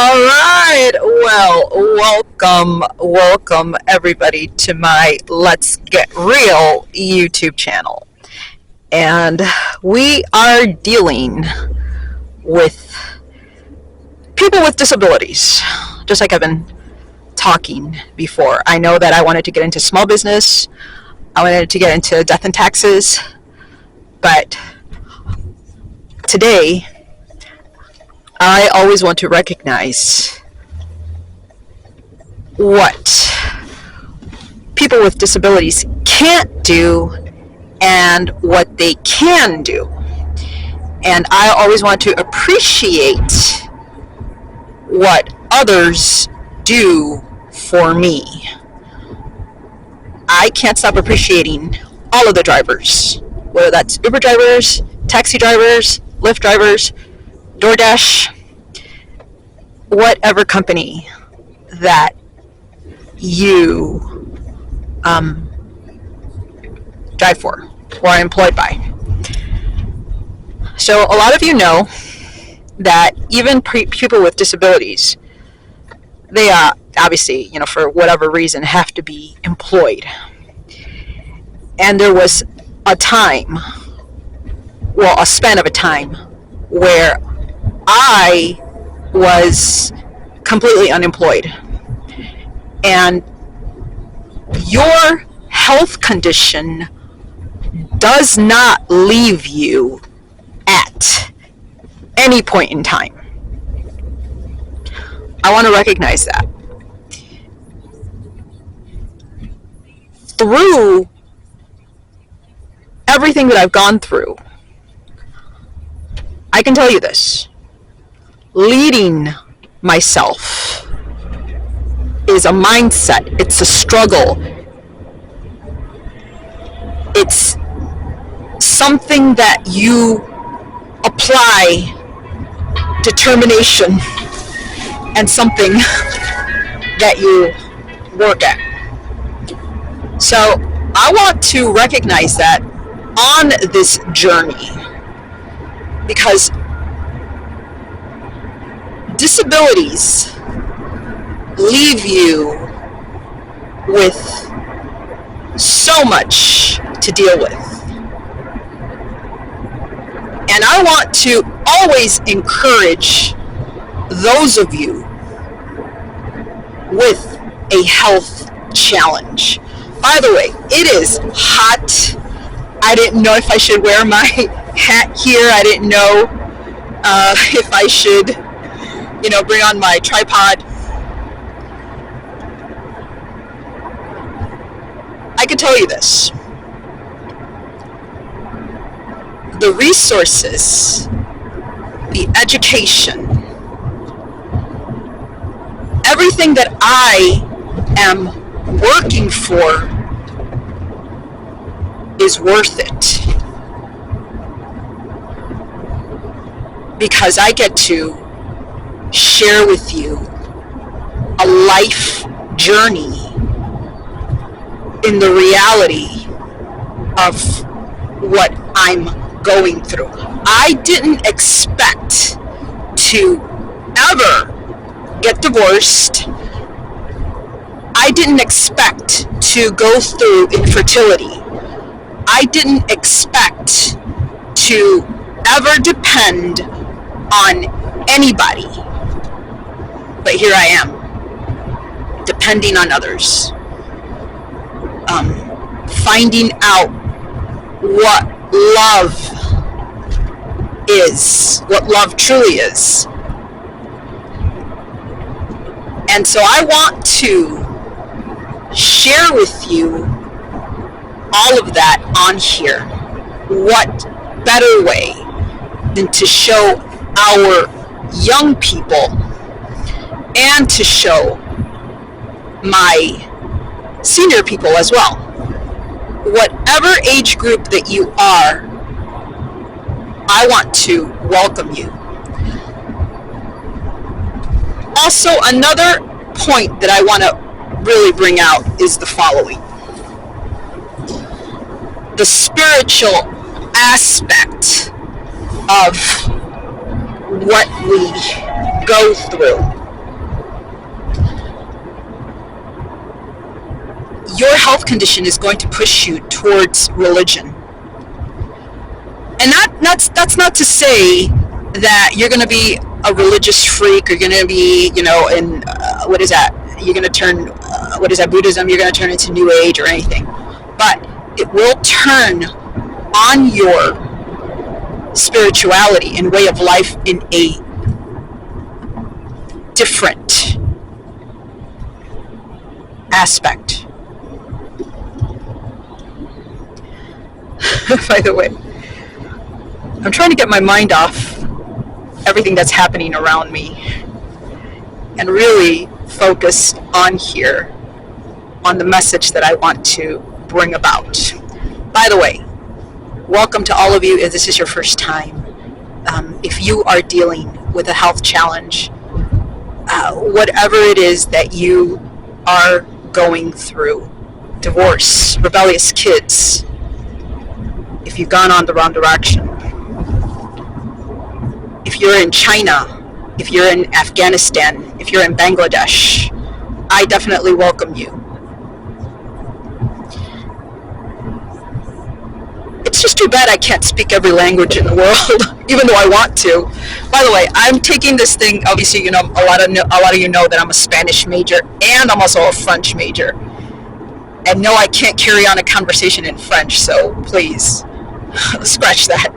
All right. Well, welcome everybody to my Let's Get Real YouTube channel. And we are dealing with people with disabilities, just like I've been talking before. I know that I wanted to get into small business. I wanted to get into death and taxes. But today, I always want to recognize what people with disabilities can't do and what they can do. And I always want to appreciate what others do for me. I can't stop appreciating all of the drivers, whether that's Uber drivers, taxi drivers, Lyft drivers, DoorDash, whatever company that you drive for or are employed by. So a lot of you know that even people with disabilities, they are obviously, for whatever reason, have to be employed. And there was a time, a span of a time, where I was completely unemployed. And your health condition does not leave you at any point in time. I want to recognize that. Through everything that I've gone through, I can tell you this. Leading myself is a mindset. It's a struggle. It's something that you apply determination and something that you work at. So I want to recognize that on this journey, because disabilities leave you with so much to deal with. And I want to always encourage those of you with a health challenge. By the way, it is hot. I didn't know if I should wear my hat here. I didn't know if I should, bring on my tripod. I can tell you this. The resources, the education, everything that I am working for is worth it. Because I get to share with you a life journey in the reality of what I'm going through. I didn't expect to ever get divorced. I didn't expect to go through infertility. I didn't expect to ever depend on anybody. But here I am, depending on others. Finding out what love is, what love truly is. And so I want to share with you all of that on here. What better way than to show our young people and to show my senior people as well. Whatever age group that you are, I want to welcome you. Also, another point that I want to really bring out is the following. The spiritual aspect of what we go through. your health condition is going to push you towards religion. And that's not to say that you're going to be a religious freak, or you're going to be, in, what is that? You're going to turn, Buddhism, you're going to turn into New Age or anything. But it will turn on your spirituality and way of life in a different aspect. By the way, I'm trying to get my mind off everything that's happening around me and really focus on here, on the message that I want to bring about. By the way, welcome to all of you if this is your first time. If you are dealing with a health challenge, whatever it is that you are going through, divorce, rebellious kids, if you've gone on the wrong direction, if you're in China, if you're in Afghanistan, if you're in Bangladesh, I definitely welcome you. It's just too bad I can't speak every language in the world, even though I want to. By the way, I'm taking this thing, obviously, a lot of you know that I'm a Spanish major, and I'm also a French major. And no, I can't carry on a conversation in French, so please, scratch that.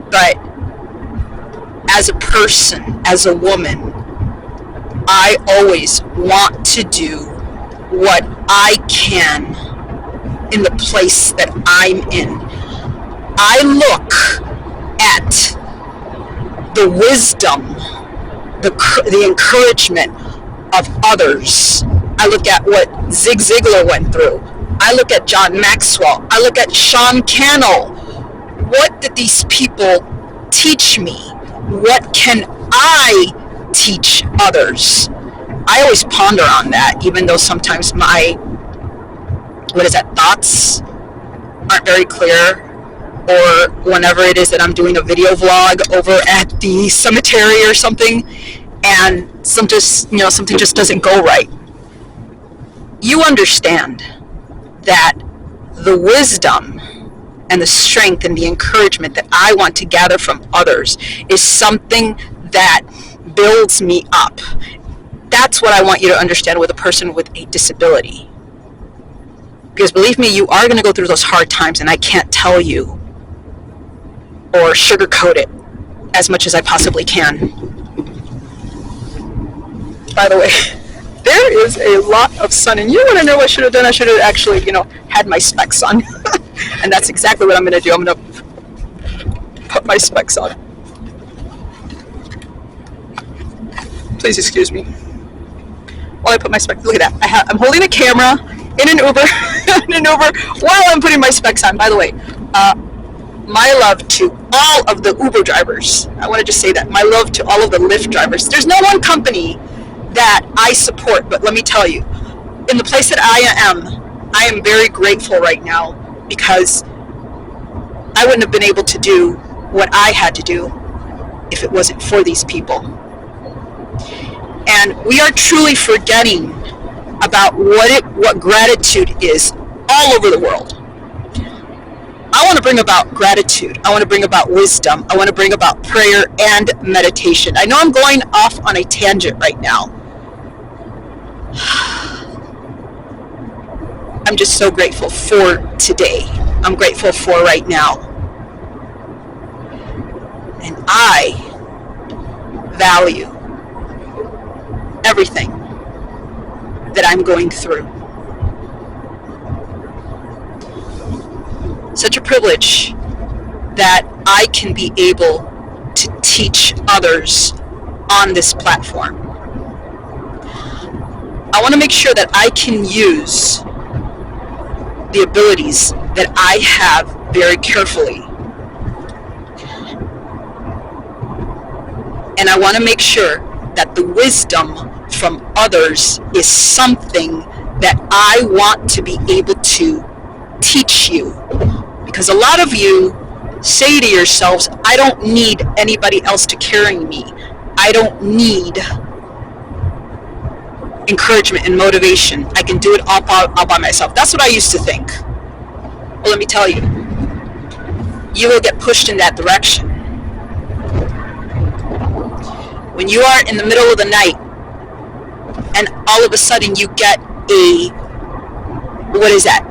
But as a person, as a woman, I always want to do what I can in the place that I'm in. I look at the wisdom, the encouragement of others. I look at what Zig Ziglar went through. I look at John Maxwell. I look at Cannell. What did these people teach me? What can I teach others? I always ponder on that, even though sometimes my, thoughts aren't very clear, or whenever it is that I'm doing a video vlog over at the cemetery or something, and something just doesn't go right. You understand that the wisdom and the strength and the encouragement that I want to gather from others is something that builds me up. That's what I want you to understand with a person with a disability. Because believe me, you are going to go through those hard times, and I can't tell you or sugarcoat it as much as I possibly can. By the way, there is a lot of sun, and you want to know what I should have done? I should have actually, had my specs on. And that's exactly what I'm going to do. I'm going to put my specs on. Please excuse me while I put my specs. Look at that. I'm holding a camera in an Uber, while I'm putting my specs on. By the way, my love to all of the Uber drivers. I want to just say that. My love to all of the Lyft drivers. There's no one company that I support, but let me tell you, in the place that I am very grateful right now, because I wouldn't have been able to do what I had to do if it wasn't for these people. And we are truly forgetting about what gratitude is all over the world. I want to bring about gratitude. I want to bring about wisdom. I want to bring about prayer and meditation. I know I'm going off on a tangent right now. I'm just so grateful for today. I'm grateful for right now. And I value everything that I'm going through. Such a privilege that I can be able to teach others on this platform. I want to make sure that I can use the abilities that I have very carefully. And I want to make sure that the wisdom from others is something that I want to be able to teach you. Because a lot of you say to yourselves, I don't need anybody else to carry me. I don't need encouragement and motivation. I can do it all by myself. That's what I used to think. Well, let me tell you, you will get pushed in that direction. When you are in the middle of the night and all of a sudden you get what is that?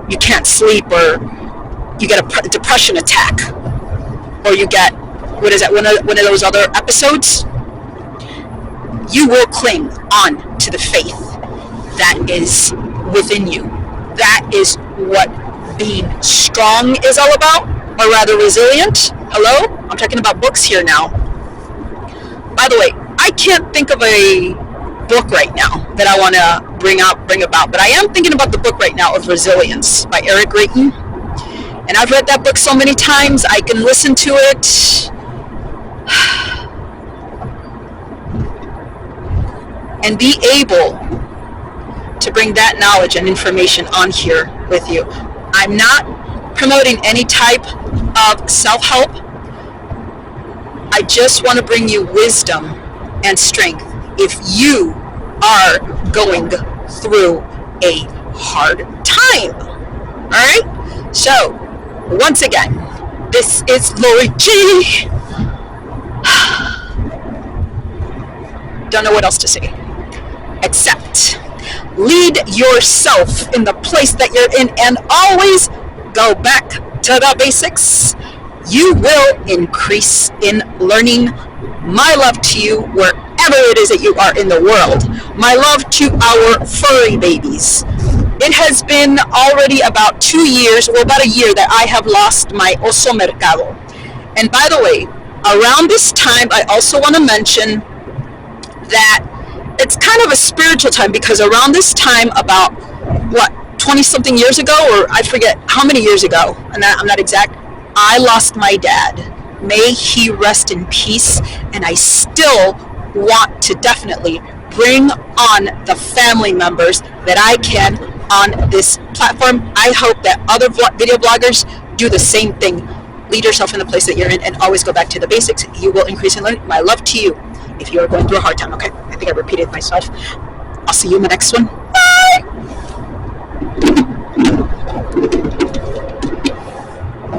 You can't sleep, or you get a depression attack, or you get, what is that, one of those other episodes? You will cling on to the faith that is within you. That is what being strong is all about, or rather resilient. Hello? I'm talking about books here now. By the way, I can't think of a book right now that I want to bring about, but I am thinking about the book right now of Resilience by Greitens. And I've read that book so many times, I can listen to it and be able to bring that knowledge and information on here with you. I'm not promoting any type of self-help. I just want to bring you wisdom and strength if you are going through a hard time. All right? So, once again, this is Lori G. Don't know what else to say, except lead yourself in the place that you're in and always go back to the basics. You will increase in learning. My love to you wherever it is that you are in the world. My love to our furry babies. It has been already about 2 years, well, about a year, that I have lost my oso mercado. And by the way, around this time, I also want to mention that it's kind of a spiritual time, because around this time, about, 20-something years ago, or I forget how many years ago, and I'm not exact, I lost my dad. May he rest in peace, and I still want to definitely bring on the family members that I can on this platform. I hope that other video bloggers do the same thing. Lead yourself in the place that you're in and always go back to the basics. You will increase in learning. My love to you if you are going through a hard time, okay? I think I repeated myself. I'll see you in the next one.